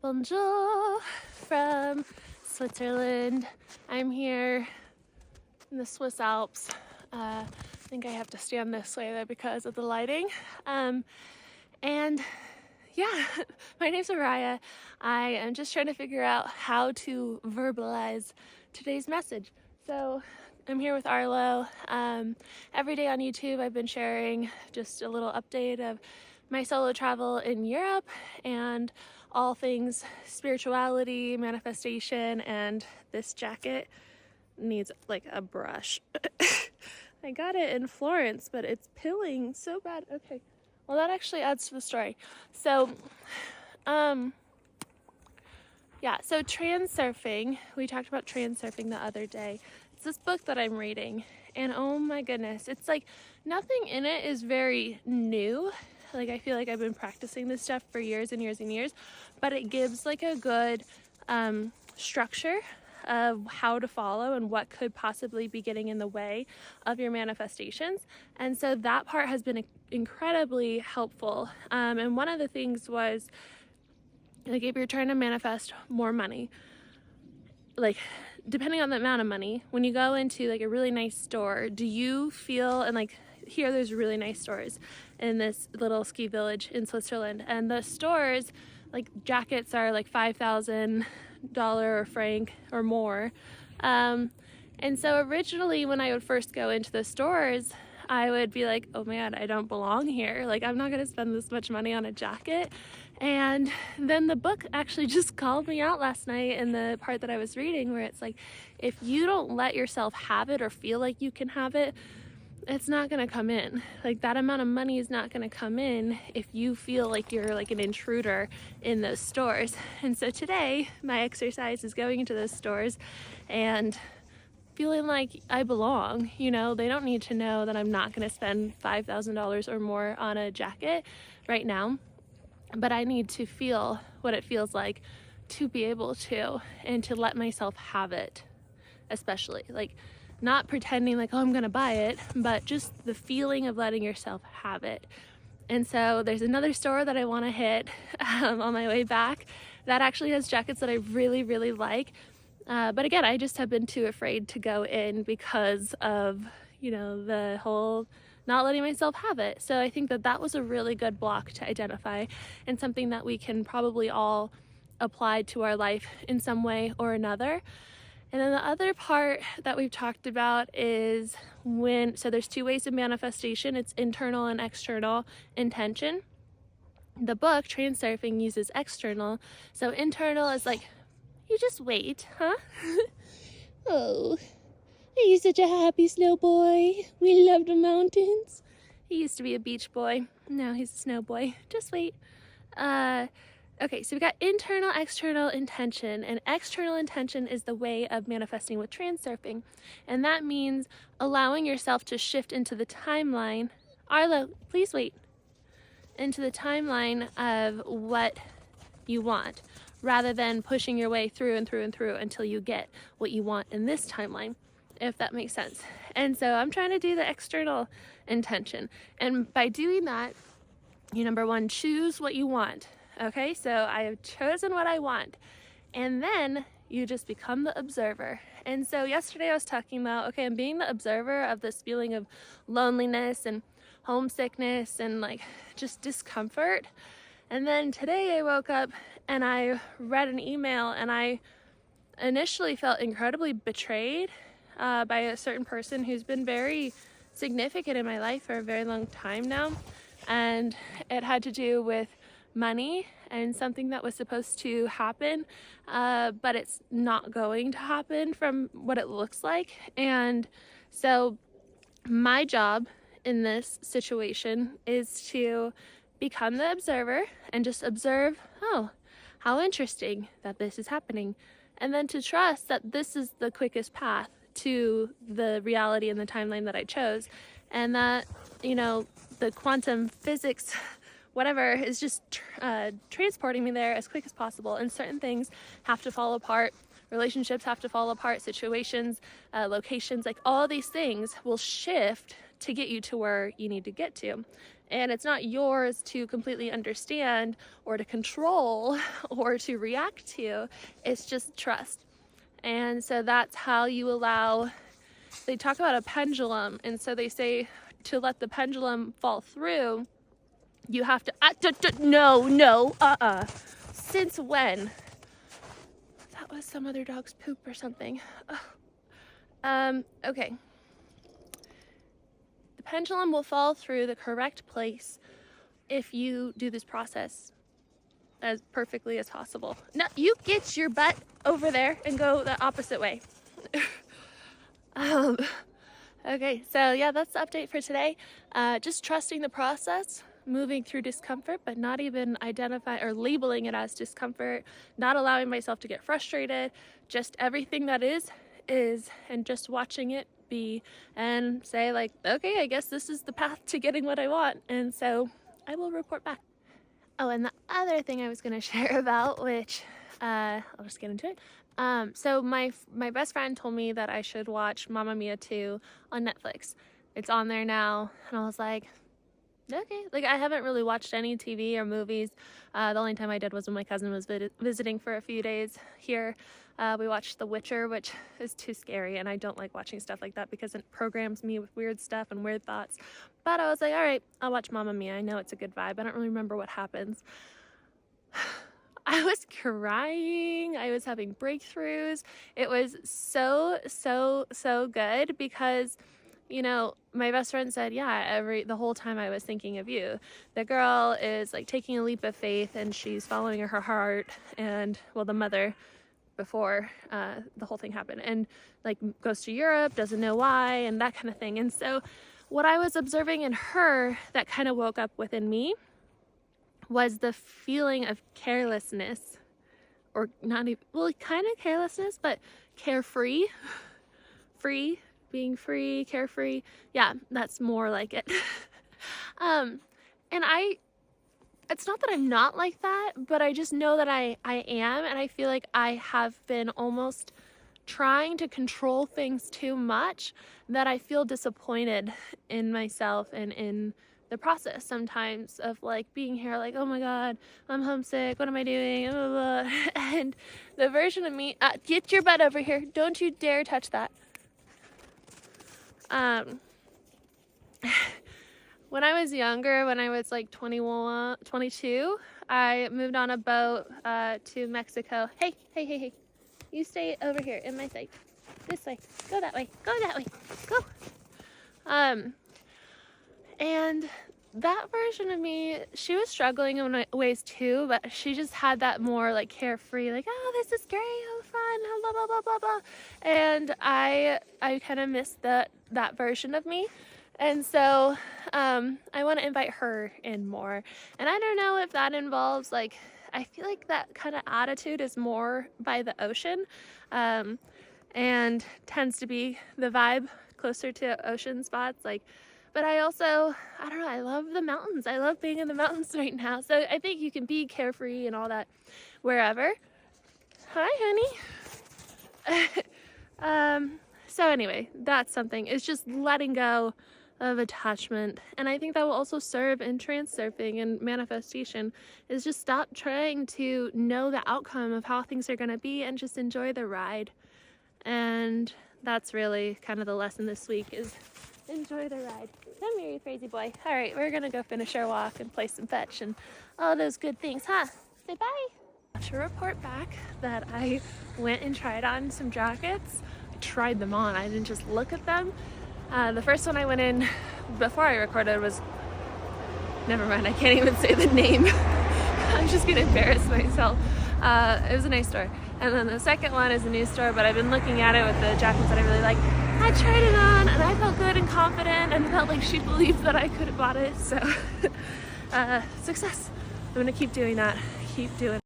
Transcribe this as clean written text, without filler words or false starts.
Bonjour from Switzerland. I'm here in the Swiss Alps. I think I have to stand this way though because of the lighting. And yeah, my name's Araya. I am just trying to figure out how to verbalize today's message. So I'm here with Arlo. Every day on YouTube I've been sharing just a little update of my solo travel in Europe and all things spirituality, manifestation, and this jacket needs like a brush. I got it in Florence, but it's pilling so bad. Okay, well that actually adds to the story. So, yeah, so transurfing, we talked about transurfing the other day. It's this book that I'm reading, and oh my goodness, it's like nothing in it is very new. Like I feel like I've been practicing this stuff for years and years and years, but it gives like a good structure of how to follow and what could possibly be getting in the way of your manifestations. And so that part has been incredibly helpful. And one of the things was, like, if you're trying to manifest more money, like depending on the amount of money, when you go into like a really nice store, do you feel, and like here there's really nice stores in this little ski village in Switzerland, and the stores, like jackets are like $5,000 or franc or more. And so originally when I would first go into the stores, I would be like, oh man, I don't belong here. Like I'm not gonna spend this much money on a jacket. And then the book actually just called me out last night in the part that I was reading where it's like, if you don't let yourself have it or feel like you can have it, it's not gonna come in. Like that amount of money is not gonna come in if you feel like you're like an intruder in those stores. And so today my exercise is going into those stores and feeling like I belong. You know, they don't need to know that I'm not gonna spend $5,000 or more on a jacket right now, but I need to feel what it feels like to be able to, and to let myself have it, especially like not pretending like, oh, I'm gonna buy it, but just the feeling of letting yourself have it. And so there's another store that I want to hit on my way back that actually has jackets that I really, really like. But again, I just have been too afraid to go in because of, you know, the whole not letting myself have it. So I think that that was a really good block to identify, and something that we can probably all apply to our life in some way or another. And then the other part that we've talked about is so there's two ways of manifestation. It's internal and external intention. The book, Transurfing, uses external. So internal is like, you just wait, huh? Oh, he's such a happy snow boy. We love the mountains. He used to be a beach boy. Now he's a snow boy. Just wait. Okay, so we got internal, external intention, and external intention is the way of manifesting with transurfing. And that means allowing yourself to shift into the timeline. Arlo, please wait. Into the timeline of what you want, rather than pushing your way through and through and through until you get what you want in this timeline, if that makes sense. And so I'm trying to do the external intention. And by doing that, you, number one, choose what you want. Okay, so I have chosen what I want, and then you just become the observer. And so yesterday I was talking about, okay, I'm being the observer of this feeling of loneliness and homesickness and like just discomfort. And then today I woke up and I read an email, and I initially felt incredibly betrayed by a certain person who's been very significant in my life for a very long time now. And it had to do with money and something that was supposed to happen, but it's not going to happen from what it looks like. And so my job in this situation is to become the observer and just observe, oh, how interesting that this is happening, and then to trust that this is the quickest path to the reality and the timeline that I chose, and that, you know, the quantum physics whatever is just transporting me there as quick as possible. And certain things have to fall apart, relationships have to fall apart, situations, locations, like all these things will shift to get you to where you need to get to. And it's not yours to completely understand or to control or to react to. It's just trust. And so that's how you allow, they talk about a pendulum. And so they say to let the pendulum fall through, you have to, Since when? That was some other dog's poop or something. Okay. The pendulum will fall through the correct place if you do this process as perfectly as possible. Now, you get your butt over there and go the opposite way. Okay, so yeah, that's the update for today. Just trusting the process, moving through discomfort, but not even identifying or labeling it as discomfort, not allowing myself to get frustrated, just everything that is, and just watching it be and say like, okay, I guess this is the path to getting what I want. And so I will report back. Oh, and the other thing I was going to share about, which I'll just get into it. So my best friend told me that I should watch Mamma Mia 2 on Netflix. It's on there now. And I was like, okay. Like, I haven't really watched any TV or movies. The only time I did was when my cousin was visiting for a few days here. We watched The Witcher, which is too scary, and I don't like watching stuff like that because it programs me with weird stuff and weird thoughts. But I was like, all right, I'll watch Mamma Mia. I know it's a good vibe. I don't really remember what happens. I was crying. I was having breakthroughs. It was so good because, you know, my best friend said, yeah, the whole time I was thinking of you. The girl is like taking a leap of faith and she's following her heart, and well, the mother before the whole thing happened, and like goes to Europe, doesn't know why, and that kind of thing. And so what I was observing in her that kind of woke up within me was the feeling of carelessness, or not even, well, kind of carelessness, but carefree, being free, carefree. Yeah, that's more like it. And it's not that I'm not like that, but I just know that I am, and I feel like I have been almost trying to control things too much that I feel disappointed in myself and in the process sometimes of like being here like, oh my God, I'm homesick, what am I doing, blah, blah, blah. And the version of me, get your butt over here, don't you dare touch that. When I was younger, when I was like 21, 22, I moved on a boat to Mexico. Hey, you stay over here in my sight. This way, go that way, go. And that version of me, she was struggling in ways too, but she just had that more like carefree, like, oh, this is great, oh, fun, blah, blah, blah, blah, blah. And I kind of missed that version of me. And so I want to invite her in more. And I don't know if that involves, like, I feel like that kind of attitude is more by the ocean and tends to be the vibe closer to ocean spots. Like, but I also, I don't know, I love the mountains. I love being in the mountains right now. So I think you can be carefree and all that wherever. Hi, honey. So anyway, that's something. It's just letting go of attachment. And I think that will also serve in trance surfing and manifestation, is just stop trying to know the outcome of how things are going to be and just enjoy the ride. And that's really kind of the lesson this week, is enjoy the ride. Come here, you crazy boy. All right, we're going to go finish our walk and play some fetch and all those good things, huh? Say bye. To report back that I went and tried on some jackets. I tried them on. I didn't just look at them. The first one I went in before I recorded was, never mind, I can't even say the name. I'm just gonna embarrass myself. It was a nice store. And then the second one is a new store, but I've been looking at it with the jackets that I really like. I tried it on and I felt good and confident and felt like she believed that I could have bought it. So success. I'm gonna keep doing that. Keep doing it.